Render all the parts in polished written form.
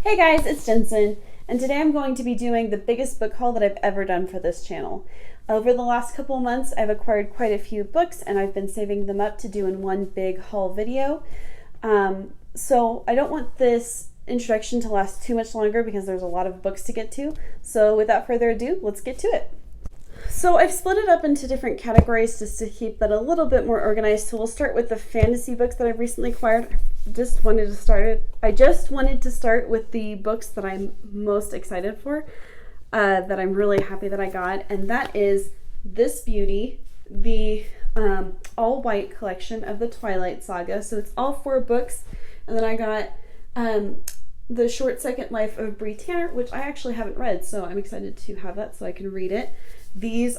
Hey guys, it's Jensen, and today I'm going to be doing the biggest book haul that I've ever done for this channel. Over the last couple months, I've acquired quite a few books, and I've been saving them up to do in one big haul video. So I don't want this introduction to last too much longer because there's a lot of books to get to. So without further ado, let's get to it. So I've split it up into different categories just to keep it a little bit more organized. So we'll start with the fantasy books that I've recently acquired. I just wanted to start with the books that I'm most excited for, that I'm really happy that I got, and that is this beauty, the all-white collection of the Twilight Saga. So it's all 4 books, and then I got The Short Second Life of Bree Tanner, which I actually haven't read, so I'm excited to have that so I can read it. These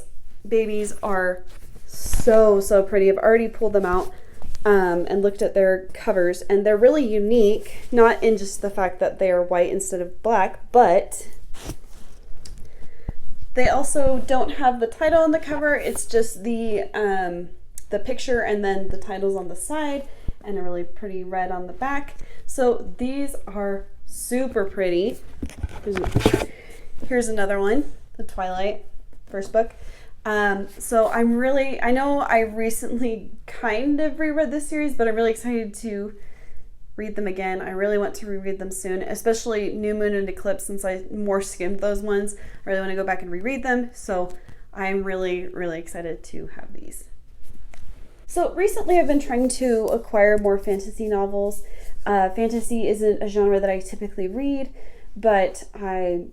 babies are so pretty. I've already pulled them out and looked at their covers, and they're really unique, not in just the fact that they are white instead of black, but they also don't have the title on the cover. It's just the picture and then the titles on the side and a really pretty red on the back. So these are super pretty. Here's another one, the Twilight first book. So I know I recently kind of reread this series, but I'm really excited to read them again. I really want to reread them soon, especially New Moon and Eclipse, since I more skimmed those ones. I really want to go back and reread them, so I'm really excited to have these. So recently I've been trying to acquire more fantasy novels. Fantasy isn't a genre that I typically read, but I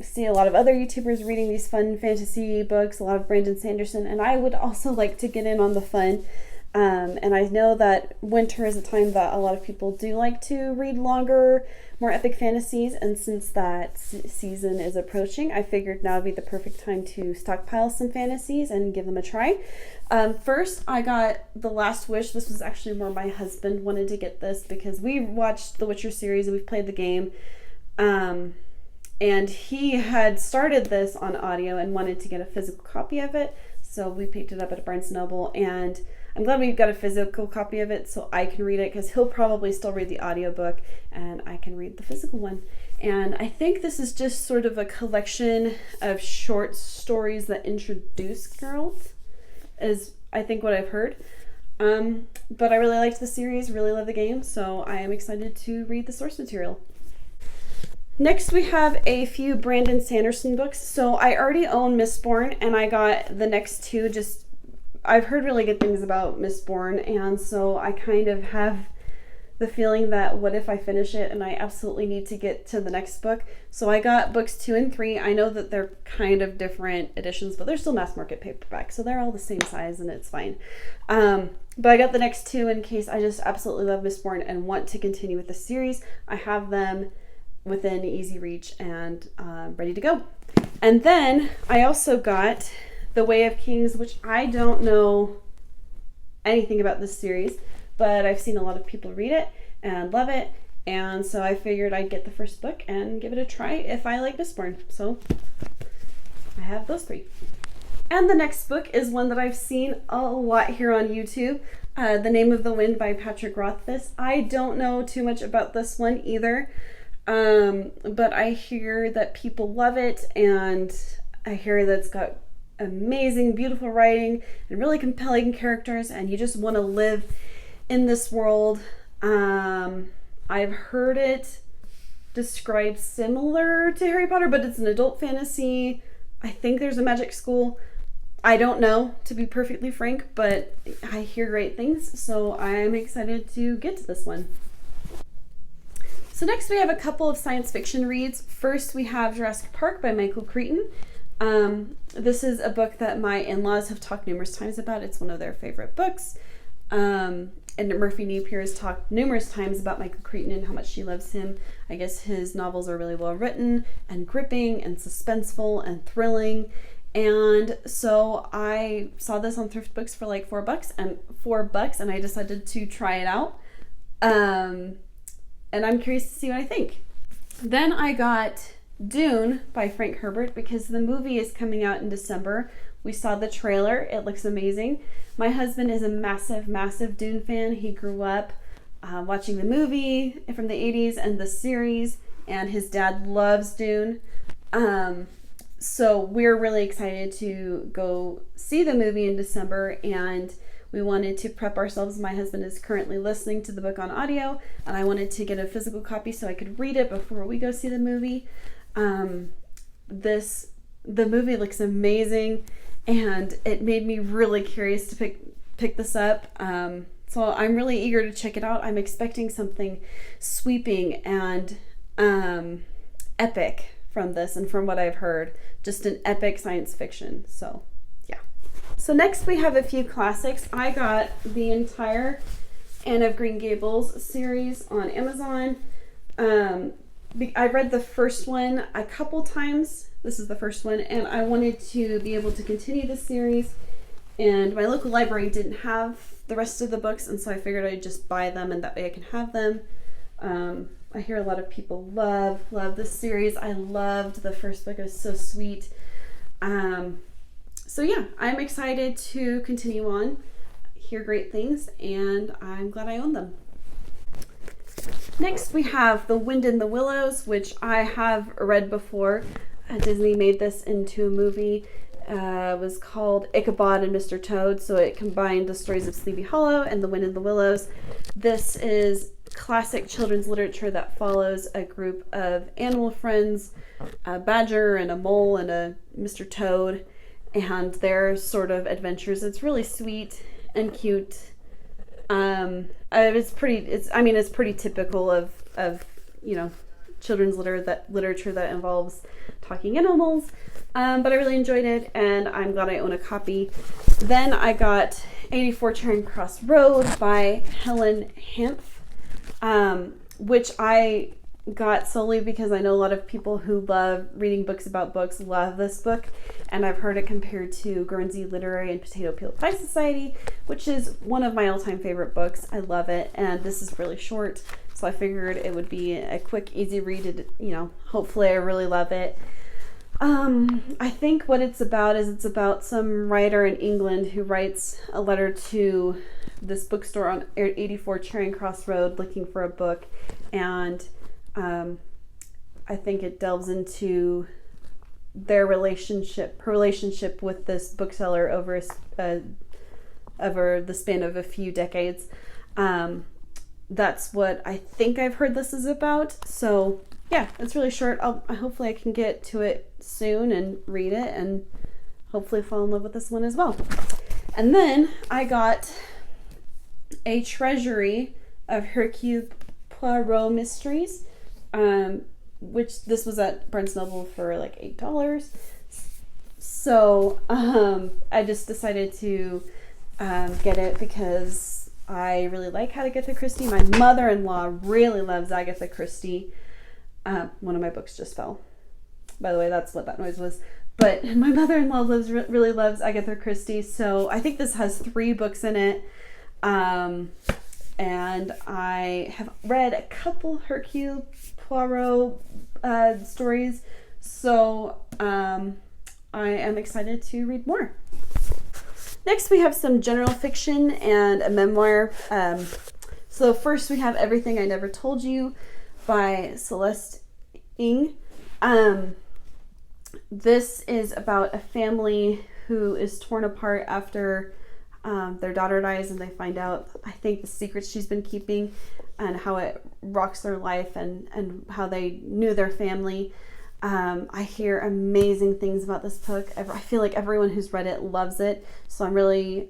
see a lot of other YouTubers reading these fun fantasy books, a lot of Brandon Sanderson, and I would also like to get in on the fun. And I know that winter is a time that a lot of people do like to read longer, more epic fantasies, and since that season is approaching, I figured now would be the perfect time to stockpile some fantasies and give them a try. First, I got The Last Wish. This was actually more my husband wanted to get this because we watched the Witcher series and we've played the game. And he had started this on audio and wanted to get a physical copy of it. So we picked it up at Barnes & Noble, and I'm glad we got a physical copy of it so I can read it, because he'll probably still read the audiobook and I can read the physical one. And I think this is just sort of a collection of short stories that introduce girls, is I think what I've heard. But I really liked the series, really love the game, so I am excited to read the source material. Next, we have a few Brandon Sanderson books. So I already own Mistborn, and I got the next 2. I've heard really good things about Mistborn, and so I kind of have the feeling that what if I finish it and I absolutely need to get to the next book. So I got books 2 and 3. I know that they're kind of different editions, but they're still mass market paperback, so they're all the same size and it's fine. But I got the next 2 in case I just absolutely love Mistborn and want to continue with the series. I have them within easy reach and ready to go. And then I also got The Way of Kings, which I don't know anything about this series, but I've seen a lot of people read it and love it, and so I figured I'd get the first book and give it a try if I like Mistborn. So I have those 3. And the next book is one that I've seen a lot here on YouTube, The Name of the Wind by Patrick Rothfuss. I don't know too much about this one either. But I hear that people love it, and I hear that it's got amazing, beautiful writing and really compelling characters, and you just want to live in this world. I've heard it described similar to Harry Potter, but it's an adult fantasy. I think there's a magic school. I don't know, to be perfectly frank, but I hear great things, so I'm excited to get to this one. So next we have a couple of science fiction reads. First we have Jurassic Park by Michael Crichton. This is a book that my in-laws have talked numerous times about. It's one of their favorite books. And Murphy Napier has talked numerous times about Michael Crichton and how much she loves him. I guess his novels are really well written and gripping and suspenseful and thrilling. And so I saw this on Thrift Books for like $4 and I decided to try it out. And I'm curious to see what I think. Then I got Dune by Frank Herbert because the movie is coming out in December. We saw the trailer. It looks amazing. My husband is a massive Dune fan. He grew up watching the movie from the 80s and the series, and his dad loves Dune. So we're really excited to go see the movie in December, and we wanted to prep ourselves. My husband is currently listening to the book on audio, and I wanted to get a physical copy so I could read it before we go see the movie. The movie looks amazing, and it made me really curious to pick this up. So I'm really eager to check it out. I'm expecting something sweeping and epic from this, and from what I've heard, just an epic science fiction. So yeah. So next we have a few classics. I got the entire Anne of Green Gables series on Amazon. I read the first one a couple times. This is the first one, and I wanted to be able to continue the series, and my local library didn't have the rest of the books, and so I figured I'd just buy them, and that way I can have them. I hear a lot of people love this series. I loved the first book. It was so sweet. So yeah, I'm excited to continue on, hear great things, and I'm glad I own them. Next we have The Wind in the Willows, which I have read before. Disney made this into a movie. It was called Ichabod and Mr. Toad, so it combined the stories of Sleepy Hollow and The Wind in the Willows. This is classic children's literature that follows a group of animal friends, a badger and a mole and a Mr. Toad, and their sort of adventures. It's really sweet and cute. It's pretty typical of children's literature that involves talking animals. But I really enjoyed it, and I'm glad I own a copy. Then I got 84 Charing Cross Road by Helen Hanff, which I got solely because I know a lot of people who love reading books about books love this book, and I've heard it compared to Guernsey Literary and Potato Peel Pie Society, which is one of my all-time favorite books. I love it, and this is really short, so I figured it would be a quick, easy read. Hopefully I really love it. I think what it's about some writer in England who writes a letter to this bookstore on 84 Charing Cross Road looking for a book, and I think it delves into her relationship with this bookseller over the span of a few decades. That's what I think I've heard this is about. So yeah, it's really short. Hopefully I can get to it soon and read it, and hopefully fall in love with this one as well. And then I got a Treasury of Hercule Poirot Mysteries, which this was at Barnes & Noble for like $8. So I just decided to get it because I really like Agatha Christie. My mother-in-law really loves Agatha Christie. One of my books just fell. By the way, that's what that noise was. But my mother-in-law really loves Agatha Christie, so I think this has 3 books in it. And I have read a couple Hercule Poirot stories, so I am excited to read more. Next, we have some general fiction and a memoir. So first we have Everything I Never Told You by Celeste Ng. This is about a family who is torn apart after their daughter dies, and they find out, I think, the secrets she's been keeping and how it rocks their life and how they knew their family. I hear amazing things about this book. I feel like everyone who's read it loves it, so I'm really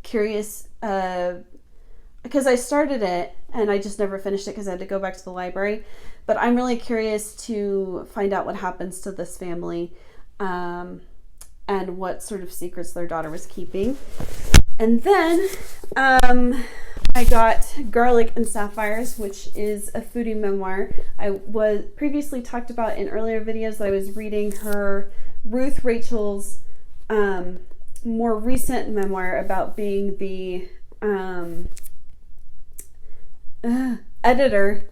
curious because I started it and I just never finished it because I had to go back to the library. But I'm really curious to find out what happens to this family and what sort of secrets their daughter was keeping. And then I got Garlic and Sapphires, which is a foodie memoir. I was previously talked about in earlier videos that I was reading her Ruth Rachel's more recent memoir about being the editor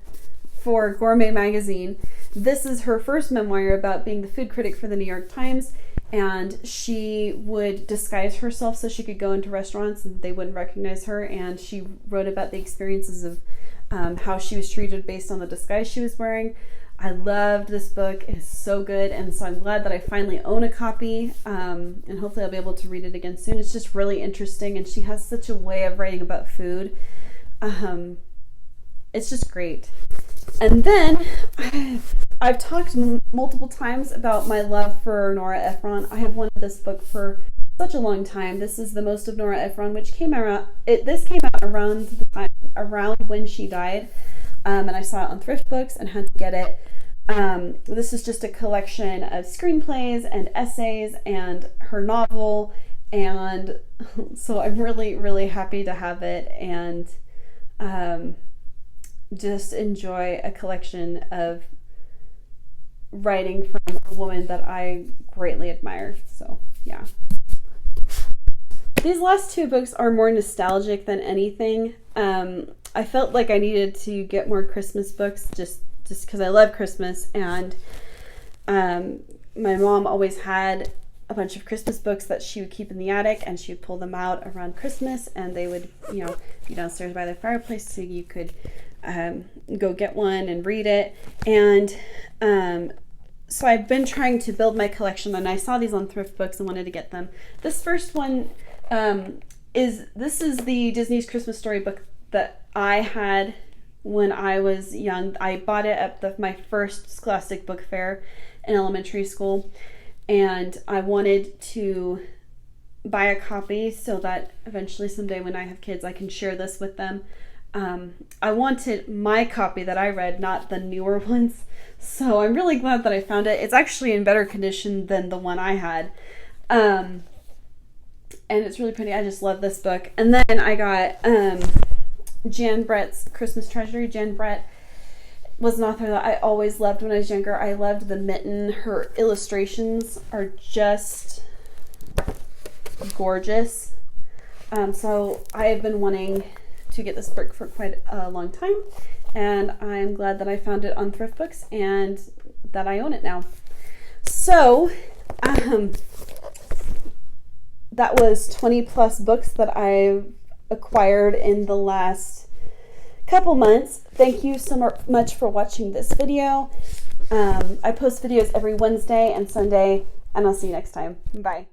for Gourmet magazine. This is her first memoir about being the food critic for the New York Times, and she would disguise herself so she could go into restaurants and they wouldn't recognize her, and she wrote about the experiences of how she was treated based on the disguise she was wearing. I loved this book. It is so good, and so I'm glad that I finally own a copy, and hopefully I'll be able to read it again soon. It's just really interesting, and she has such a way of writing about food. It's just great. And then I've talked multiple times about my love for Nora Ephron. I have wanted this book for such a long time. This is The Most of Nora Ephron, which came out. This came out around the time, around when she died, and I saw it on Thrift Books and had to get it. This is just a collection of screenplays and essays and her novel, and so I'm really, really happy to have it and just enjoy a collection of writing from a woman that I greatly admire. So yeah. These last two books are more nostalgic than anything. I felt like I needed to get more Christmas books just because I love Christmas, and my mom always had a bunch of Christmas books that she would keep in the attic, and she would pull them out around Christmas, and they would, you know, be downstairs by the fireplace so you could go get one and read it. And so I've been trying to build my collection, and I saw these on Thrift Books and wanted to get them. This first one is the Disney's Christmas Story book that I had when I was young. I bought it at my first Scholastic Book Fair in elementary school, and I wanted to buy a copy so that eventually someday when I have kids I can share this with them. I wanted my copy that I read, not the newer ones, so I'm really glad that I found it. It's actually in better condition than the one I had, and it's really pretty. I just love this book. And then I got Jan Brett's Christmas Treasury. Jan Brett was an author that I always loved when I was younger. I loved the mitten. Her illustrations are just gorgeous. So I have been wanting to get this book for quite a long time, and I'm glad that I found it on Thrift Books and that I own it now. So that was 20 plus books that I've acquired in the last couple months. Thank you so much for watching this video. I post videos every Wednesday and Sunday, and I'll see you next time. Bye.